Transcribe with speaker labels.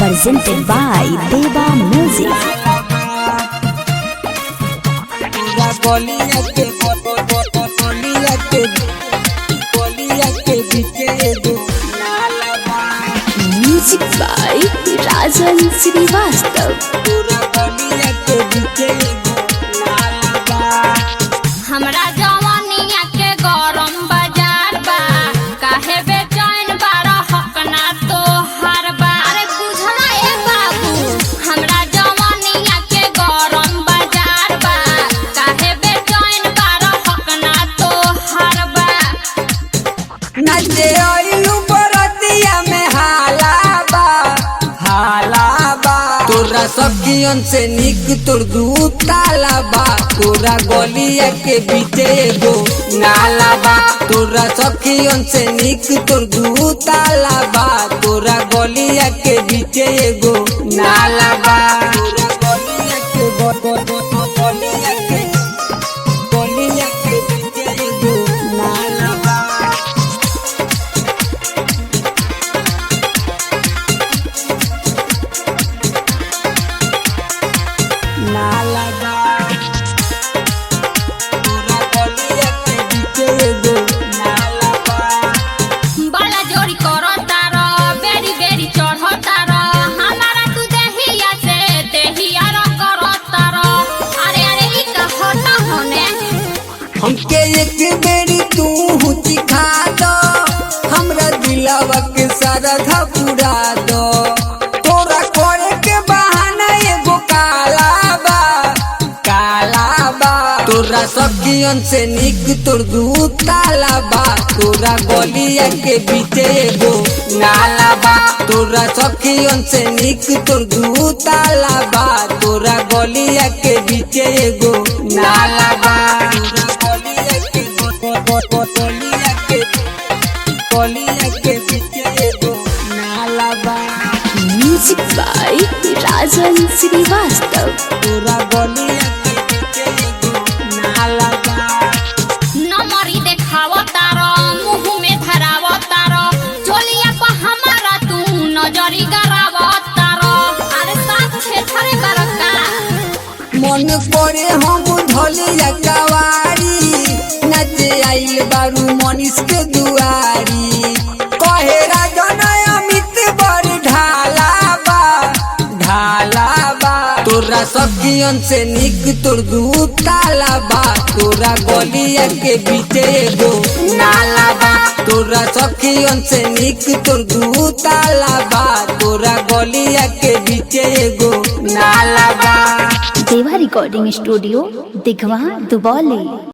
Speaker 1: presented by Deva Music. Music by Rajan Srivastav.
Speaker 2: हमरा जवानिया के गरम बाजार बा, काहे बेचैन बारा हक ना तो हर बा। अरे बुझना ए बाबू, हमरा जवानिया के गरम बाजार बा, काहे बेचैन बारा हक ना तो हर बा।
Speaker 3: नचे आइलू बरतिया में हालाबा तोरा सखियन से निक तोर दू तालाबा, तोरा गलिया के बीचे एगो नालाबा। तोरा सखियन से निक तोर दू तालाबा, तोरा गलिया के बीचे एगो नालाबा। गलिया के बीचे एगो नालाबा।
Speaker 2: बड़ा जोरी करो तारो, बेरी बेरी चढ़ो तारो, हमारा तू देहिया से देहिया रो करो तारो। अरे अरे ई कहता होने
Speaker 3: हमके एक बेरी तू चिखा दो, हमरा दिलवा के सारा धपुरा दो। तोरा करे के बहाना एगो कालाबा तोरा सखियन से निक तोर दू तालाबा, तोरा गलिया के बीचे एगो नालाबा। तोरा सखियन से निक तोर दू तालाबा, तोरा गलिया के बीचे एगो नालाबा। गलिया के बीचे एगो नालाबा।
Speaker 1: Music by Rajan Srivastav.
Speaker 3: तोरा गलिया के बीचे एगो नालाबा।
Speaker 2: नमरी देखाव तारो, मुंह में धराव तारो, चोलिया पर हमारा तू नजरी गराव तारो। अरे साथ छेड़छाड़े बरका
Speaker 3: मन पड़े हम धलिया कवारी, नचे आइल बारू मनीष के दुआरी। कहे राजन अमित बर ढालाबा तोरा सखियन से निक तोर दू तालाबा, तोरा गलिया के बीचे एगो नालाबा। तोरा सखियन से निक तोर दू तालाबा, तोरा गलिया के बीचे एगो नालाबा।
Speaker 1: Deva Recording Studio, Digwa, Duboli.